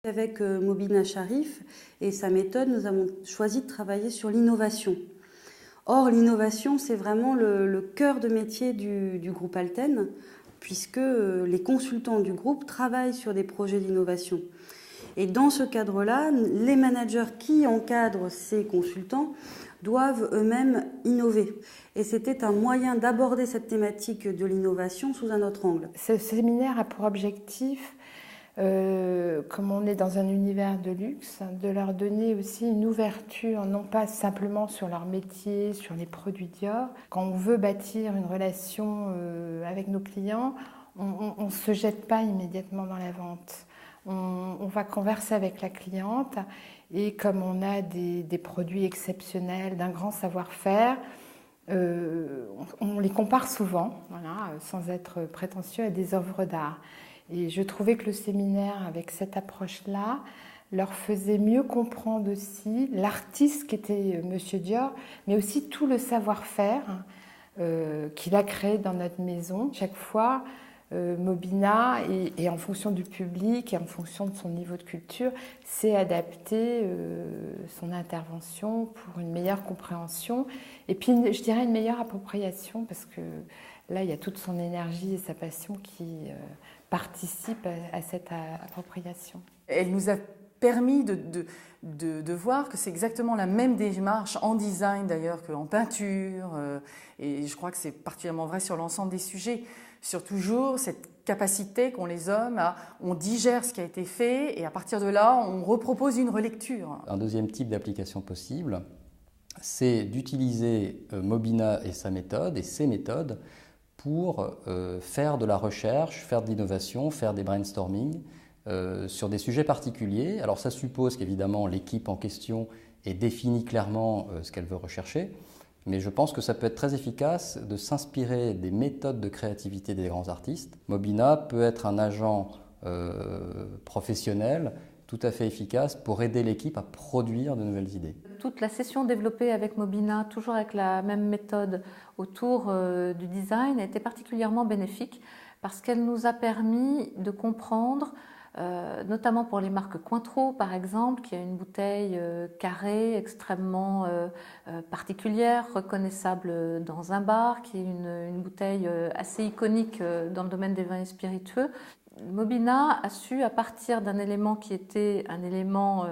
Avec Mobina Sharif et sa méthode, nous avons choisi de travailler sur l'innovation. Or, l'innovation, c'est vraiment le cœur de métier du groupe Alten, puisque les consultants du groupe travaillent sur des projets d'innovation. Et dans ce cadre-là, les managers qui encadrent ces consultants doivent eux-mêmes innover. Et c'était un moyen d'aborder cette thématique de l'innovation sous un autre angle. Ce séminaire a pour objectif, comme on est dans un univers de luxe, de leur donner aussi une ouverture, non pas simplement sur leur métier, sur les produits Dior. Quand on veut bâtir une relation avec nos clients, on ne se jette pas immédiatement dans la vente. On va converser avec la cliente et comme on a des produits exceptionnels, d'un grand savoir-faire, on les compare souvent, voilà, sans être prétentieux, à des œuvres d'art. Et je trouvais que le séminaire, avec cette approche-là, leur faisait mieux comprendre aussi l'artiste qu'était Monsieur Dior, mais aussi tout le savoir-faire qu'il a créé dans notre maison. Chaque fois, Mobina, et en fonction du public et en fonction de son niveau de culture, sait adapter son intervention pour une meilleure compréhension et puis, je dirais, une meilleure appropriation parce que là, il y a toute son énergie et sa passion qui participent à cette appropriation. Elle nous a permis de voir que c'est exactement la même démarche en design d'ailleurs qu'en peinture et je crois que c'est particulièrement vrai sur l'ensemble des sujets, sur toujours cette capacité qu'ont les hommes on digère ce qui a été fait et à partir de là on repropose une relecture. Un deuxième type d'application possible, c'est d'utiliser Mobina et sa méthode et ses méthodes pour faire de la recherche, faire de l'innovation, faire des brainstorming sur des sujets particuliers. Alors ça suppose qu'évidemment l'équipe en question ait défini clairement ce qu'elle veut rechercher, mais je pense que ça peut être très efficace de s'inspirer des méthodes de créativité des grands artistes. Mobina peut être un agent professionnel tout à fait efficace pour aider l'équipe à produire de nouvelles idées. Toute la session développée avec Mobina, toujours avec la même méthode autour du design, a été particulièrement bénéfique parce qu'elle nous a permis de comprendre, notamment pour les marques Cointreau par exemple, qui a une bouteille carrée extrêmement particulière, reconnaissable dans un bar, qui est une bouteille assez iconique dans le domaine des vins et spiritueux. Mobina a su, à partir d'un élément qui était un élément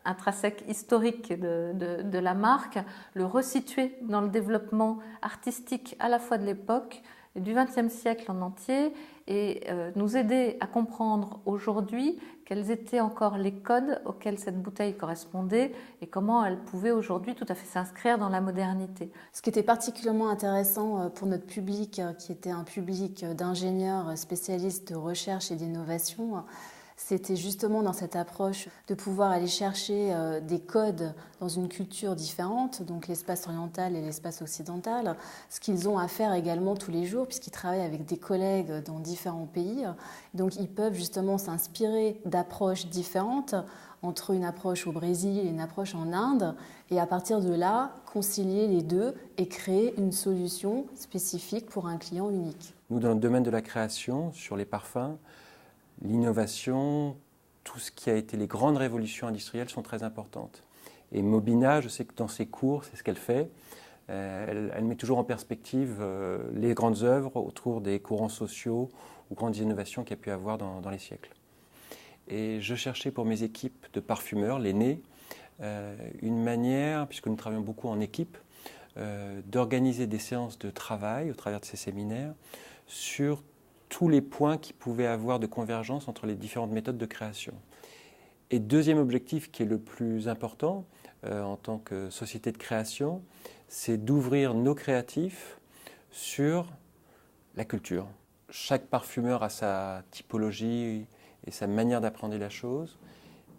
intrinsèque historique de la marque, le resituer dans le développement artistique à la fois de l'époque et du XXe siècle en entier et nous aider à comprendre aujourd'hui quels étaient encore les codes auxquels cette bouteille correspondait et comment elle pouvait aujourd'hui tout à fait s'inscrire dans la modernité. Ce qui était particulièrement intéressant pour notre public, qui était un public d'ingénieurs spécialistes de recherche et d'innovation, c'était justement dans cette approche de pouvoir aller chercher des codes dans une culture différente, donc l'espace oriental et l'espace occidental, ce qu'ils ont à faire également tous les jours puisqu'ils travaillent avec des collègues dans différents pays. Donc ils peuvent justement s'inspirer d'approches différentes entre une approche au Brésil et une approche en Inde et à partir de là, concilier les deux et créer une solution spécifique pour un client unique. Nous, dans le domaine de la création, sur les parfums, l'innovation, tout ce qui a été les grandes révolutions industrielles sont très importantes. Et Mobina, je sais que dans ses cours, c'est ce qu'elle fait. Elle met toujours en perspective les grandes œuvres autour des courants sociaux ou grandes innovations qu'il y a pu avoir dans les siècles. Et je cherchais pour mes équipes de parfumeurs, l'aîné, une manière, puisque nous travaillons beaucoup en équipe, d'organiser des séances de travail au travers de ces séminaires sur tous les points qui pouvaient avoir de convergence entre les différentes méthodes de création. Et deuxième objectif qui est le plus important en tant que société de création, c'est d'ouvrir nos créatifs sur la culture. Chaque parfumeur a sa typologie et sa manière d'appréhender la chose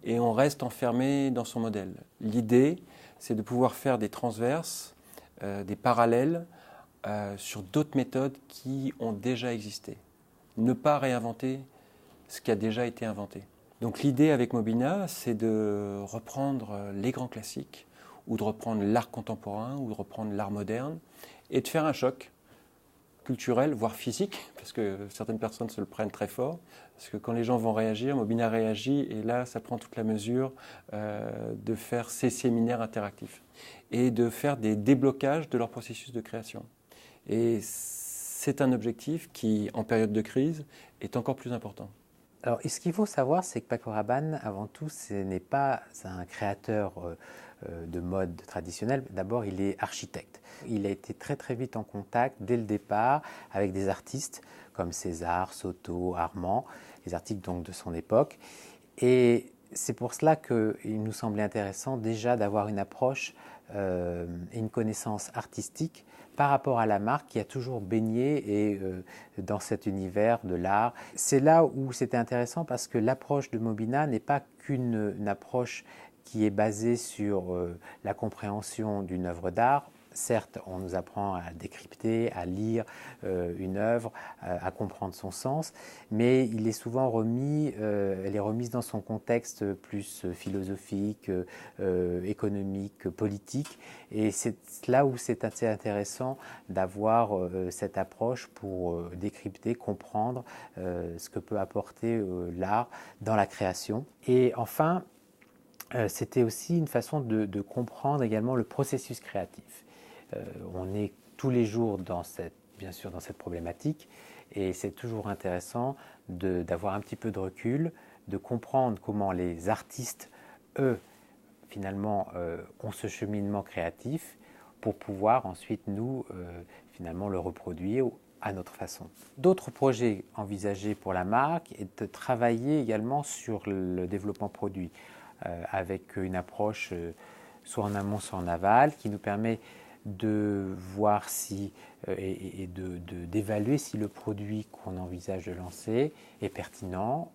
et on reste enfermé dans son modèle. L'idée, c'est de pouvoir faire des transverses, des parallèles sur d'autres méthodes qui ont déjà existé. Ne pas réinventer ce qui a déjà été inventé. Donc l'idée avec Mobina, c'est de reprendre les grands classiques, ou de reprendre l'art contemporain, ou de reprendre l'art moderne, et de faire un choc culturel, voire physique, parce que certaines personnes se le prennent très fort. Parce que quand les gens vont réagir, Mobina réagit, et là, ça prend toute la mesure de faire ces séminaires interactifs et de faire des déblocages de leur processus de création. Et c'est un objectif qui, en période de crise, est encore plus important. Alors, ce qu'il faut savoir, c'est que Paco Rabanne, avant tout, ce n'est pas un créateur de mode traditionnel. D'abord, il est architecte. Il a été très très vite en contact, dès le départ, avec des artistes comme César, Soto, Armand, les artistes donc de son époque. Et c'est pour cela qu'il nous semblait intéressant déjà d'avoir une approche et une connaissance artistique par rapport à la marque qui a toujours baigné dans cet univers de l'art. C'est là où c'était intéressant parce que l'approche de Mobina n'est pas qu'une approche qui est basée sur la compréhension d'une œuvre d'art. Certes, on nous apprend à décrypter, à lire une œuvre, à comprendre son sens, mais il est souvent elle est remise dans son contexte plus philosophique, économique, politique. Et c'est là où c'est assez intéressant d'avoir cette approche pour décrypter, comprendre ce que peut apporter l'art dans la création. Et enfin, c'était aussi une façon de comprendre également le processus créatif. On est tous les jours bien sûr dans cette problématique et c'est toujours intéressant d'avoir un petit peu de recul, de comprendre comment les artistes, eux, finalement, ont ce cheminement créatif pour pouvoir ensuite, nous, finalement, le reproduire à notre façon. D'autres projets envisagés pour la marque est de travailler également sur le développement produit avec une approche soit en amont, soit en aval, qui nous permet de voir si et d'évaluer si le produit qu'on envisage de lancer est pertinent,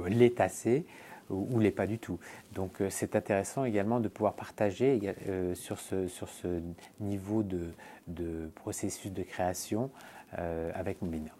l'est assez ou l'est pas du tout. Donc c'est intéressant également de pouvoir partager sur ce niveau de processus de création avec Mobina.